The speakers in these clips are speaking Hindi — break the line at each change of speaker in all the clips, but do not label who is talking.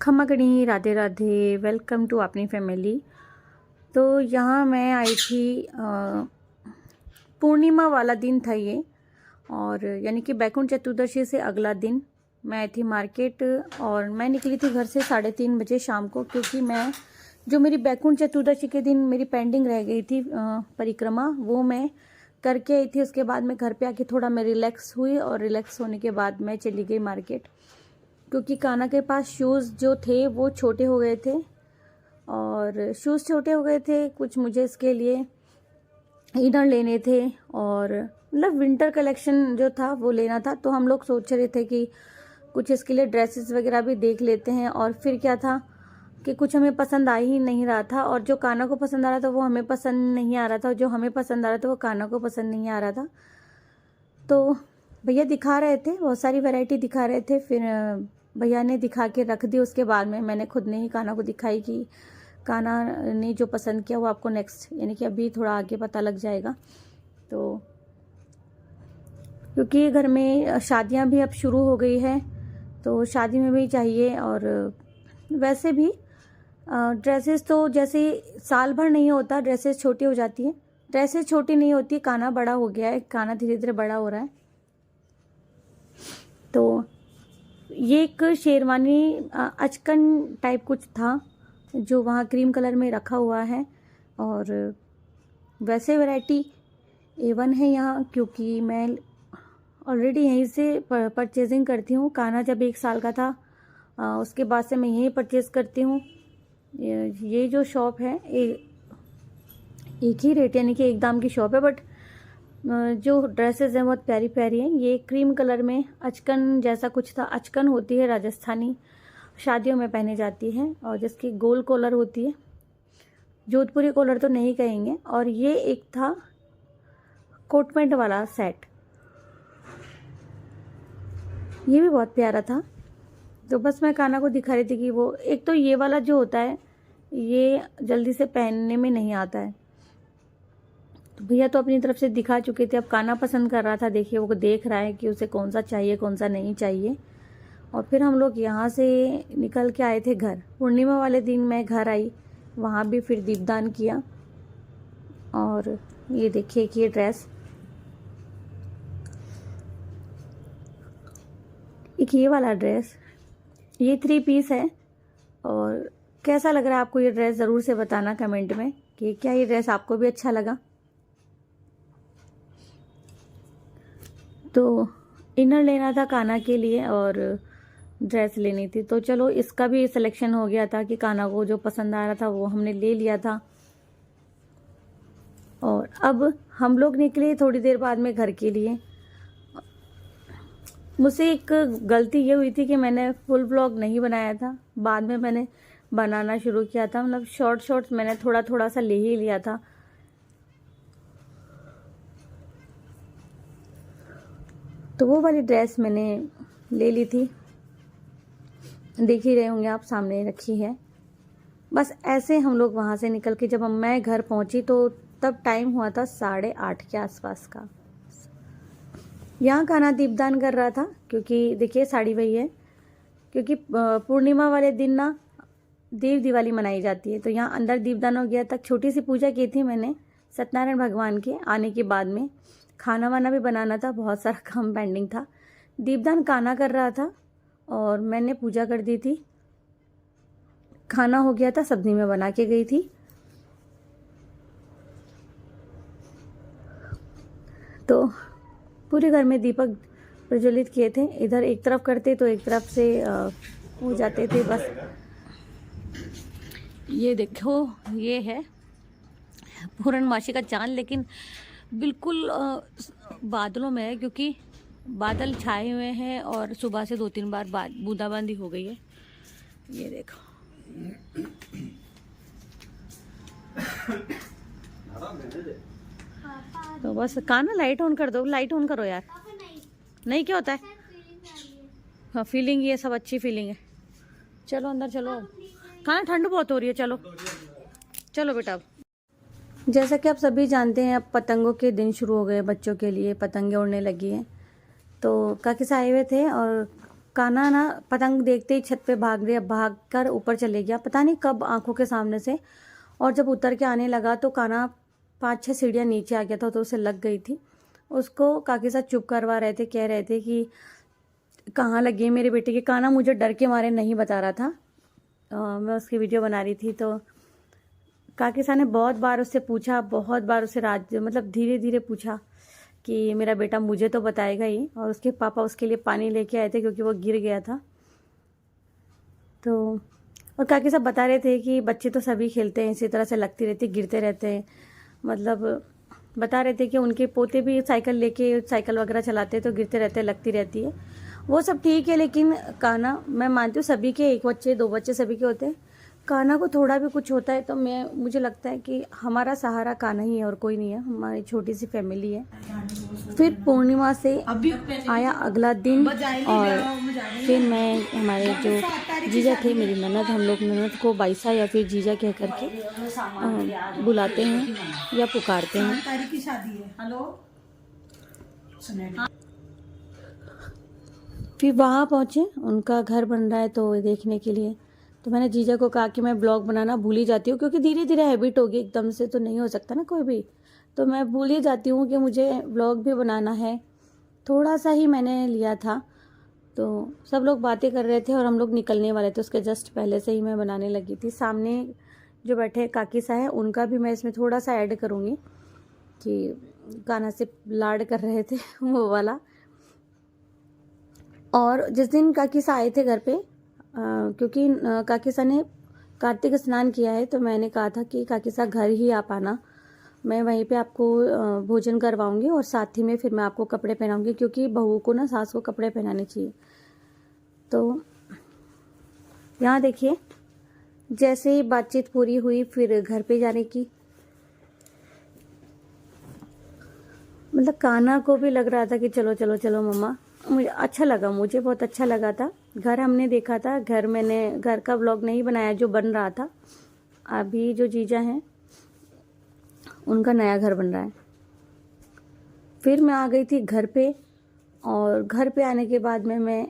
खम्मा गणी, राधे राधे। वेलकम टू अपनी फैमिली। तो यहाँ मैं आई थी, पूर्णिमा वाला दिन था ये, और यानी कि बैकुंठ चतुर्दशी से अगला दिन मैं आई थी मार्केट। और मैं निकली थी घर से 3:30 बजे शाम को, क्योंकि मैं जो मेरी बैकुंठ चतुर्दशी के दिन मेरी पेंडिंग रह गई थी परिक्रमा, वो मैं करके आई थी। उसके बाद मैं घर पे आके थोड़ा मैं रिलैक्स हुई, और रिलैक्स होने के बाद मैं चली गई मार्केट, क्योंकि कान्हा के पास शूज़ जो थे वो छोटे हो गए थे। और शूज़ छोटे हो गए थे, कुछ मुझे इसके लिए इनर लेने थे, और मतलब विंटर कलेक्शन जो था वो लेना था। तो हम लोग सोच रहे थे कि कुछ इसके लिए ड्रेसेस वगैरह भी देख लेते हैं। और फिर क्या था कि कुछ हमें पसंद आ ही नहीं रहा था, और जो कान्हा को पसंद आ रहा था वो हमें पसंद नहीं आ रहा था, और जो हमें पसंद आ रहा था वो कान्हा को पसंद नहीं आ रहा था। तो भैया दिखा रहे थे, बहुत सारी वैरायटी दिखा रहे थे। फिर भैया ने दिखा के रख दी। उसके बाद में मैंने खुद ने ही कान्हा को दिखाई कि कान्हा ने जो पसंद किया वो आपको नेक्स्ट यानी कि अभी थोड़ा आगे पता लग जाएगा। तो क्योंकि घर में शादियां भी अब शुरू हो गई है, तो शादी में भी चाहिए। और वैसे भी ड्रेसेस तो जैसे साल भर नहीं होता, ड्रेसेस छोटी हो जाती है। ड्रेसेस छोटी नहीं होती, कान्हा बड़ा हो गया है, कान्हा धीरे धीरे बड़ा हो रहा है। तो ये एक शेरवानी अचकन टाइप कुछ था जो वहाँ क्रीम कलर में रखा हुआ है। और वैसे वैरायटी A1 है यहाँ, क्योंकि मैं ऑलरेडी यहीं से परचेजिंग करती हूँ। कान्हा जब 1 साल का था उसके बाद से मैं यहीं परचेज़ करती हूँ। ये जो शॉप है एक ही रेट यानी कि एक दाम की शॉप है, बट जो ड्रेसेस हैं बहुत प्यारी प्यारी हैं। ये क्रीम कलर में अचकन जैसा कुछ था। अचकन होती है राजस्थानी शादियों में पहनी जाती है, और जिसकी गोल कॉलर होती है, जोधपुरी कॉलर तो नहीं कहेंगे। और ये एक था कोट पैंट वाला सेट, ये भी बहुत प्यारा था। तो बस मैं कान्हा को दिखा रही थी कि वो एक तो ये वाला जो होता है ये जल्दी से पहनने में नहीं आता है। तो भैया तो अपनी तरफ से दिखा चुके थे, अब कान्हा पसंद कर रहा था। देखिए वो देख रहा है कि उसे कौन सा चाहिए कौन सा नहीं चाहिए। और फिर हम लोग यहाँ से निकल के आए थे घर। पूर्णिमा वाले दिन मैं घर आई, वहाँ भी फिर दीपदान किया। और ये देखिए कि ये ड्रेस, एक ये वाला ड्रेस, ये 3 पीस है। और कैसा लग रहा है आपको ये ड्रेस, ज़रूर से बताना कमेंट में कि क्या ये ड्रेस आपको भी अच्छा लगा। तो इनर लेना था कान्हा के लिए और ड्रेस लेनी थी। तो चलो इसका भी सिलेक्शन हो गया था कि कान्हा को जो पसंद आ रहा था वो हमने ले लिया था। और अब हम लोग निकले थोड़ी देर बाद में घर के लिए। मुझसे एक गलती ये हुई थी कि मैंने फुल व्लॉग नहीं बनाया था, बाद में मैंने बनाना शुरू किया था। मतलब शॉर्ट्स मैंने थोड़ा थोड़ा सा ले ही लिया था। तो वो वाली ड्रेस मैंने ले ली थी, देख ही रहे होंगे आप, सामने रखी है। बस ऐसे हम लोग वहाँ से निकल के जब मैं घर पहुँची तो तब टाइम हुआ था 8:30 के आसपास का। यहाँ कान्हा दीपदान कर रहा था, क्योंकि देखिए साड़ी वही है, क्योंकि पूर्णिमा वाले दिन ना देव दिवाली मनाई जाती है। तो यहाँ अंदर दीपदान हो गया था। छोटी सी पूजा की थी मैंने सत्यनारायण भगवान के आने के बाद में। खाना वाना भी बनाना था, बहुत सारा काम पेंडिंग था। दीपदान कान्हा कर रहा था और मैंने पूजा कर दी थी। खाना हो गया था, सब्जी में बना के गई थी। तो पूरे घर में दीपक प्रज्वलित किए थे। इधर एक तरफ करते तो एक तरफ से हो जाते थे। बस ये देखो, ये है पूर्णमासी का चांद, लेकिन बिल्कुल बादलों में है, क्योंकि बादल छाए हुए हैं और सुबह से 2-3 बार बूंदाबांदी हो गई है। ये देखो, तो बस कान्हा लाइट ऑन कर दो, लाइट ऑन करो यार। नहीं क्या होता है, हाँ फीलिंग, ये सब अच्छी फीलिंग है। चलो अंदर चलो, कान्हा ठंड बहुत हो रही है। चलो चलो बेटा। अब जैसा कि आप सभी जानते हैं, अब पतंगों के दिन शुरू हो गए, बच्चों के लिए पतंगे उड़ने लगी हैं। तो काकी आए हुए थे और कान्हा ना पतंग देखते ही छत पे भाग कर ऊपर चले गया, पता नहीं कब आंखों के सामने से। और जब उतर के आने लगा तो कान्हा 5-6 सीढ़ियाँ नीचे आ गया था, तो उसे लग गई थी। उसको काकी साथ चुप करवा रहे थे, कह रहे थे कि कहाँ लगी है मेरे बेटे की। कान्हा मुझे डर के मारे नहीं बता रहा था। मैं उसकी वीडियो बना रही थी, तो काकी साहब ने बहुत बार उससे पूछा, बहुत बार उसे मतलब धीरे धीरे पूछा कि मेरा बेटा मुझे तो बताएगा ही। और उसके पापा उसके लिए पानी लेके आए थे क्योंकि वो गिर गया था। तो और काकी साहब बता रहे थे कि बच्चे तो सभी खेलते हैं, इसी तरह से लगती रहती, गिरते रहते हैं। मतलब बता रहे थे कि उनके पोते भी साइकिल वगैरह चलाते हैं तो गिरते रहते, लगती रहती है। वो सब ठीक है, लेकिन कान्हा, मैं मानती हूँ सभी के 1 बच्चे 2 बच्चे सभी के होते हैं। कान्हा को थोड़ा भी कुछ होता है तो मुझे लगता है कि हमारा सहारा कान्हा ही है और कोई नहीं है, हमारी छोटी सी फैमिली है। फिर पूर्णिमा से आया अगला दिन और फिर मैं, हमारे जो जीजा थे, मेरी ननद, हम लोग ननद को बाईसा या फिर जीजा कह करके बुलाते हैं या पुकारते हैं।
की शादी है। हेलो,
फिर वहाँ पहुँचे, उनका घर बन रहा है तो देखने के लिए। तो मैंने जीजा को कहा कि मैं ब्लॉग बनाना भूल ही जाती हूँ, क्योंकि धीरे धीरे हैबिट होगी, एकदम से तो नहीं हो सकता ना कोई भी। तो मैं भूल ही जाती हूँ कि मुझे ब्लॉग भी बनाना है। थोड़ा सा ही मैंने लिया था, तो सब लोग बातें कर रहे थे और हम लोग निकलने वाले थे, उसके जस्ट पहले से ही मैं बनाने लगी थी। सामने जो बैठे काकी सा है, उनका भी मैं इसमें थोड़ा सा ऐड करूँगी कि कान्हा से लाड कर रहे थे वो वाला। और जिस दिन काकी सा आए थे घर पे, क्योंकि काकी सा ने कार्तिक स्नान किया है, तो मैंने कहा था कि काकी सा घर ही आ पाना, मैं वहीं पे आपको भोजन करवाऊंगी और साथ ही में फिर मैं आपको कपड़े पहनाऊंगी, क्योंकि बहू को ना सास को कपड़े पहनाने चाहिए। तो यहाँ देखिए, जैसे ही बातचीत पूरी हुई फिर घर पे जाने की, मतलब कान्हा को भी लग रहा था कि चलो चलो चलो मम्मा। मुझे अच्छा लगा, मुझे बहुत अच्छा लगा था। घर हमने देखा था, घर का व्लॉग नहीं बनाया जो बन रहा था। अभी जो जीजा हैं उनका नया घर बन रहा है। फिर मैं आ गई थी घर पे, और घर पे आने के बाद में मैं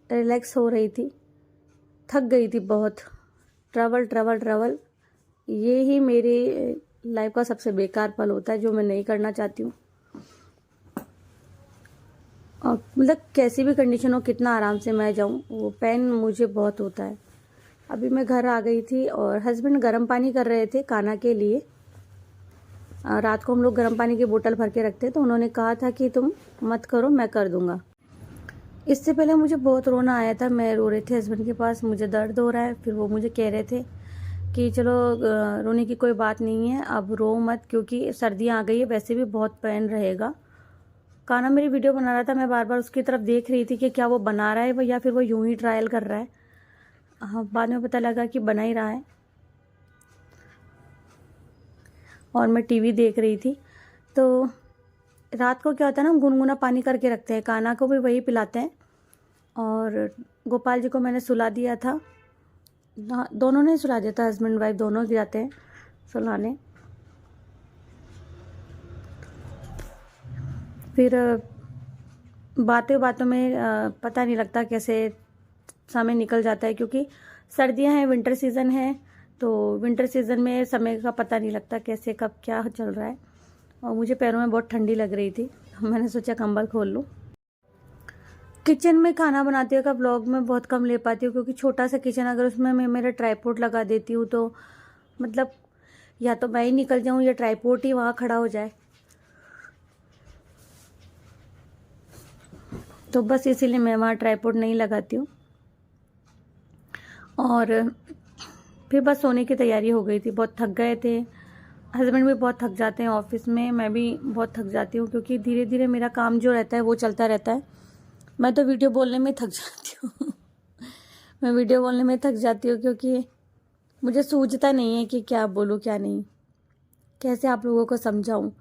रिलैक्स हो रही थी, थक गई थी बहुत। ट्रैवल ये ही मेरी लाइफ का सबसे बेकार पल होता है, जो मैं नहीं करना चाहती हूँ। और मतलब कैसी भी कंडीशन हो, कितना आराम से मैं जाऊँ, वो पेन मुझे बहुत होता है। अभी मैं घर आ गई थी और हस्बैंड गर्म पानी कर रहे थे कान्हा के लिए। रात को हम लोग गर्म पानी की बोतल भर के रखते हैं, तो उन्होंने कहा था कि तुम मत करो, मैं कर दूंगा। इससे पहले मुझे बहुत रोना आया था, मैं रो रही थी हस्बैंड के पास, मुझे दर्द हो रहा है। फिर वो मुझे कह रहे थे कि चलो रोने की कोई बात नहीं है, अब रो मत, क्योंकि सर्दियाँ आ गई है, वैसे भी बहुत पेन रहेगा। कान्हा मेरी वीडियो बना रहा था, मैं बार बार उसकी तरफ देख रही थी कि क्या वो बना रहा है या फिर वो यूं ही ट्रायल कर रहा है। हाँ, बाद में पता लगा कि बना ही रहा है। और मैं टीवी देख रही थी। तो रात को क्या होता है ना, हम गुनगुना पानी करके रखते हैं, कान्हा को भी वही पिलाते हैं। और गोपाल जी को मैंने सुला दिया था, दोनों ने सुला दिया था, हस्बैंड वाइफ दोनों जाते हैं सुलाने। फिर बातों में पता नहीं लगता कैसे समय निकल जाता है, क्योंकि सर्दियां हैं, विंटर सीज़न है, तो विंटर सीज़न में समय का पता नहीं लगता कैसे कब क्या चल रहा है। और मुझे पैरों में बहुत ठंडी लग रही थी, मैंने सोचा कंबल खोल लूँ। किचन में खाना बनाते का ब्लॉग में बहुत कम ले पाती हूँ, क्योंकि छोटा सा किचन, अगर उसमें मैं मेरा ट्राइपॉड लगा देती हूँ तो मतलब या तो मैं ही निकल जाऊँ या ट्राइपॉड ही वहाँ खड़ा हो जाए। तो बस इसीलिए मैं वहाँ ट्राइपॉड नहीं लगाती हूँ। और फिर बस सोने की तैयारी हो गई थी, बहुत थक गए थे। हस्बैंड भी बहुत थक जाते हैं ऑफिस में, मैं भी बहुत थक जाती हूँ, क्योंकि धीरे धीरे मेरा काम जो रहता है वो चलता रहता है। मैं तो वीडियो बोलने में थक जाती हूँ मैं वीडियो बोलने में थक जाती हूँ, क्योंकि मुझे सूझता नहीं है कि क्या बोलूँ क्या नहीं, कैसे आप लोगों को समझाऊँ,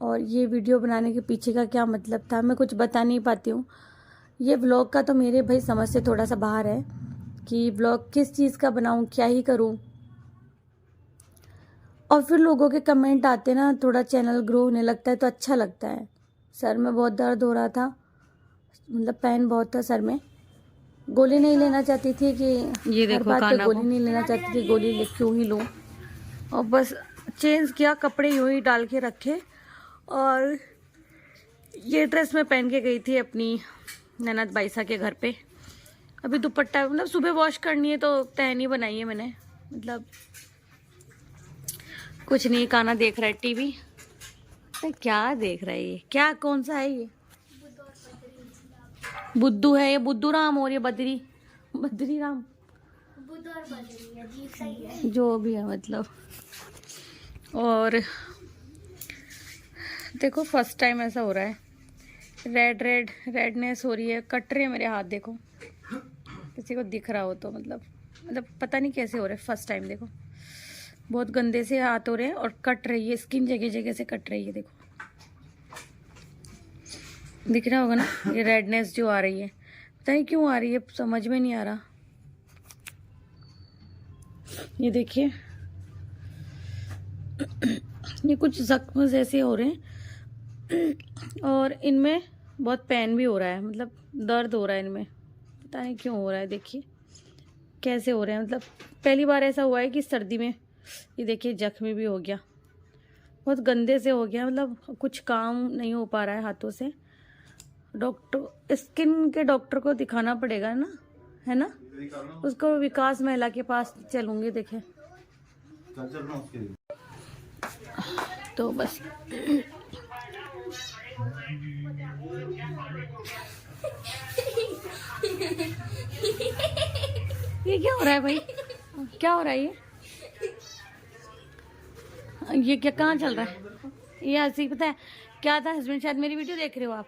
और ये वीडियो बनाने के पीछे का क्या मतलब था, मैं कुछ बता नहीं पाती हूँ। ये व्लॉग का तो मेरे भाई समझ से थोड़ा सा बाहर है कि व्लॉग किस चीज़ का बनाऊँ, क्या ही करूँ। और फिर लोगों के कमेंट आते ना, थोड़ा चैनल ग्रो होने लगता है तो अच्छा लगता है। सर में बहुत दर्द हो रहा था, मतलब पेन बहुत था सर में, गोली नहीं लेना चाहती थी कि
ये देखो
हर बात पे
काना
गोली नहीं लेना चाहती थी, गोली ले क्यों ही लूँ। और बस चेंज किया, कपड़े यूँ ही डाल के रखे। और ये ड्रेस मैं पहन के गई थी अपनी ननद बाईसा के घर पे। अभी दुपट्टा मतलब सुबह वॉश करनी है तो तहनी बनाई है मैंने। मतलब कुछ नहीं, काना देख रहा है टीवी। तो क्या देख रहा है ये, क्या कौन सा है ये? बुद्धू है ये, बुद्धू राम और ये बद्री राम,
बुद्ध और बद्री अजीब सा ही है।
जो भी है मतलब। और देखो फर्स्ट टाइम ऐसा हो रहा है, रेडनेस हो रही है, कट रहे हैं मेरे हाथ। देखो किसी को दिख रहा हो तो मतलब पता नहीं कैसे हो रहे। फर्स्ट टाइम देखो बहुत गंदे से हाथ हो रहे हैं और कट रही है स्किन, जगह जगह से कट रही है। देखो दिख रहा होगा ना, ये रेडनेस जो आ रही है, पता नहीं क्यों आ रही है, समझ में नहीं आ रहा। ये देखिए ये कुछ जख्म जैसे हो रहे हैं और इनमें बहुत पेन भी हो रहा है, मतलब दर्द हो रहा है इनमें, पता नहीं क्यों हो रहा है। देखिए कैसे हो रहे हैं, मतलब पहली बार ऐसा हुआ है कि सर्दी में। ये देखिए जख्मी भी हो गया, बहुत गंदे से हो गया, मतलब कुछ काम नहीं हो पा रहा है हाथों से। डॉक्टर, स्किन के डॉक्टर को दिखाना पड़ेगा ना, है ना? उसको विकास महिला के पास चलूंगी। देखे तो बस ये क्या हो रहा है भाई, क्या हो रहा है ये क्या, कहाँ चल रहा है ये? ऐसे ही पता है क्या था, हस्बैंड शायद मेरी वीडियो देख रहे हो आप।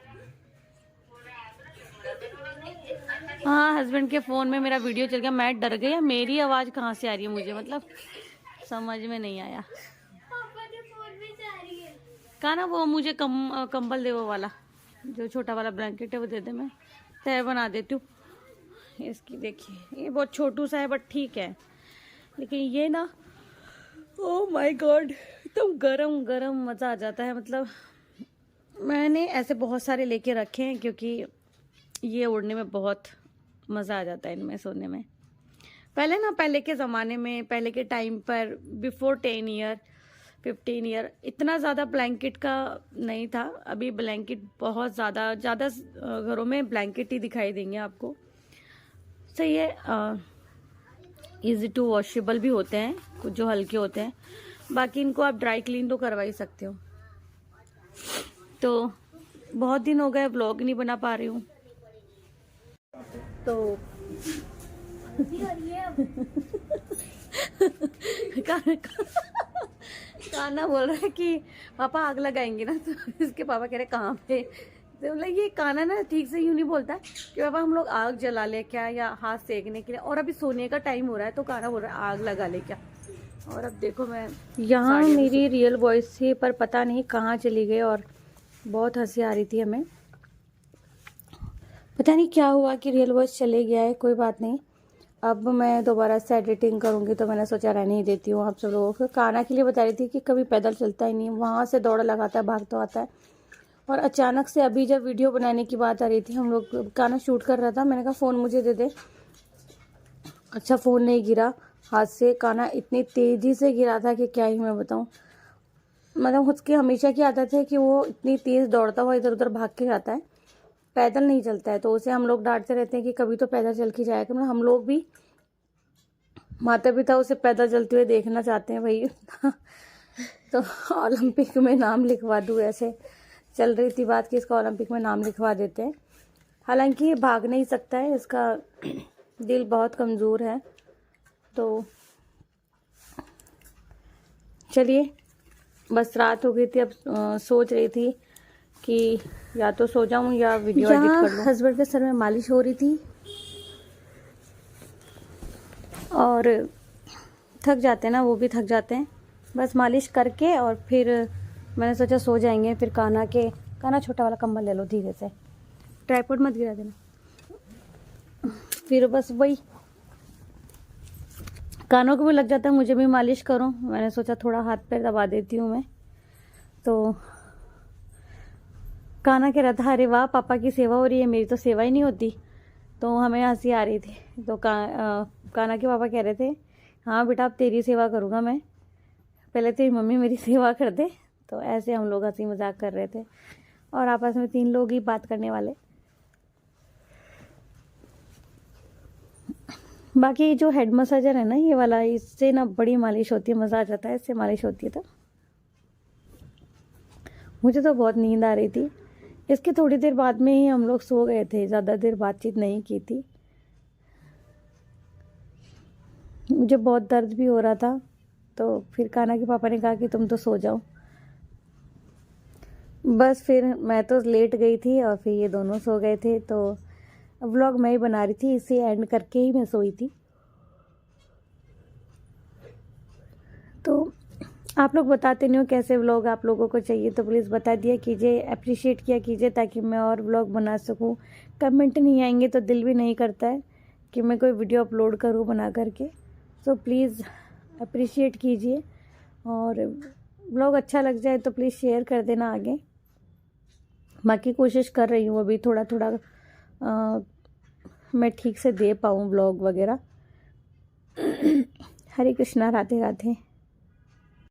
हाँ, हस्बैंड के फ़ोन में मेरा वीडियो चल गया, मैं डर गई। मेरी आवाज़ कहाँ से आ रही है मुझे, मतलब समझ में नहीं आया।
पापा के फोन में जा रही है।
कहा ना वो मुझे कंबल दे, वो वाला जो छोटा वाला ब्लैंकेट है वो दे दे, मैं तय बना देती हूँ इसकी। देखिए ये बहुत छोटू सा है बट ठीक है, लेकिन ये ना ओह माय गॉड एकदम गरम गरम मज़ा आ जाता है। मतलब मैंने ऐसे बहुत सारे लेके रखे हैं क्योंकि ये ओढ़ने में बहुत मज़ा आ जाता है, इनमें सोने में। पहले के ज़माने में, पहले के टाइम पर, बिफोर 10 ईयर 15 ईयर इतना ज़्यादा ब्लैंकेट का नहीं था। अभी ब्लैंकेट बहुत ज़्यादा घरों में ब्लैंकेट ही दिखाई देंगे आपको। सही है, इजी टू वॉशेबल भी होते हैं कुछ जो हल्के होते हैं, बाकी इनको आप ड्राई क्लीन तो करवा ही सकते हो। तो बहुत दिन हो गए व्लॉग नहीं बना पा रही हूँ तो काना बोल रहा है कि पापा आग लगाएंगे ना, तो इसके पापा कह रहे कहाँ पे। तो मतलब ये काना ना ठीक से यूँ नहीं बोलता कि पापा हम लोग आग जला ले क्या, या हाथ सेकने के लिए। और अभी सोने का टाइम हो रहा है तो काना बोल रहा है आग लगा ले क्या। और अब देखो मैं यहाँ मेरी रियल वॉइस थी पर पता नहीं कहाँ चली गई, और बहुत हंसी आ रही थी हमें, पता नहीं क्या हुआ कि रियल वॉइस चले गया है। कोई बात नहीं, अब मैं दोबारा से एडिटिंग करूँगी तो मैंने सोचा रहने ही देती हूँ आप सब लोगों को। काना के लिए बता रही थी कि कभी पैदल चलता ही नहीं, वहाँ से दौड़ लगाता है, भागता आता है। और अचानक से अभी जब वीडियो बनाने की बात आ रही थी, हम लोग काना शूट कर रहा था, मैंने कहा फ़ोन मुझे दे दे। अच्छा फ़ोन नहीं गिरा हाथ से, काना इतनी तेज़ी से गिरा था कि क्या ही मैं बताऊँ। मतलब उसकी हमेशा की आदत है कि वो इतनी तेज़ दौड़ता हुआ इधर उधर भाग के जाता है, पैदल नहीं चलता है। तो उसे हम लोग डांटते रहते हैं कि कभी तो पैदल चल के जाएगा। मतलब हम लोग भी माता पिता उसे पैदल चलते हुए देखना चाहते हैं भाई। तो ओलंपिक में नाम लिखवा दूँ, ऐसे चल रही थी बात कि इसका ओलंपिक में नाम लिखवा देते हैं। हालांकि ये भाग नहीं सकता है, इसका दिल बहुत कमज़ोर है। तो चलिए, बस रात हो गई थी, अब सोच रही थी कि या तो सो जाऊं या वीडियो एडिट कर लूं। हस्बैंड के सर में मालिश हो रही थी और थक जाते हैं ना, वो भी थक जाते हैं। बस मालिश करके और फिर मैंने सोचा सो जाएंगे। फिर काना छोटा वाला कंबल ले लो धीरे से, ट्राइपॉड मत गिरा देना। फिर बस वही कानों को भी लग जाता है, मुझे भी मालिश करूं। मैंने सोचा थोड़ा हाथ पैर दबा देती हूँ मैं। तो काना कह रहा था अरे वाह पापा की सेवा हो रही है, मेरी तो सेवा ही नहीं होती। तो हमें हंसी आ रही थी। तो काना के पापा कह रहे थे हाँ बेटा अब तेरी सेवा करूँगा मैं, पहले तेरी मम्मी मेरी सेवा कर दे। तो ऐसे हम लोग हंसी मजाक कर रहे थे और आपस में 3 लोग ही बात करने वाले। बाकी जो हेड मसाजर है ना ये वाला, इससे ना बड़ी मालिश होती है, मज़ा आ जाता है इससे मालिश होती है। तो मुझे तो बहुत नींद आ रही थी। इसके थोड़ी देर बाद में ही हम लोग सो गए थे, ज़्यादा देर बातचीत नहीं की थी। मुझे बहुत दर्द भी हो रहा था, तो फिर काना के पापा ने कहा कि तुम तो सो जाओ। बस फिर मैं तो लेट गई थी और फिर ये दोनों सो गए थे। तो व्लॉग मैं ही बना रही थी, इसे एंड करके ही मैं सोई थी। तो आप लोग बताते नहीं हो कैसे व्लॉग आप लोगों को चाहिए, तो प्लीज़ बता दिया कीजिए, अप्रिशिएट किया कीजिए ताकि मैं और व्लॉग बना सकूं। कमेंट नहीं आएंगे तो दिल भी नहीं करता है कि मैं कोई वीडियो अपलोड करूं बना करके। तो प्लीज़ अप्रिशिएट कीजिए और व्लॉग अच्छा लग जाए तो प्लीज़ शेयर कर देना आगे। बाकी कोशिश कर रही हूँ अभी थोड़ा थोड़ा मैं ठीक से दे पाऊँ व्लॉग वगैरह। हरे कृष्णा, राधे राधे।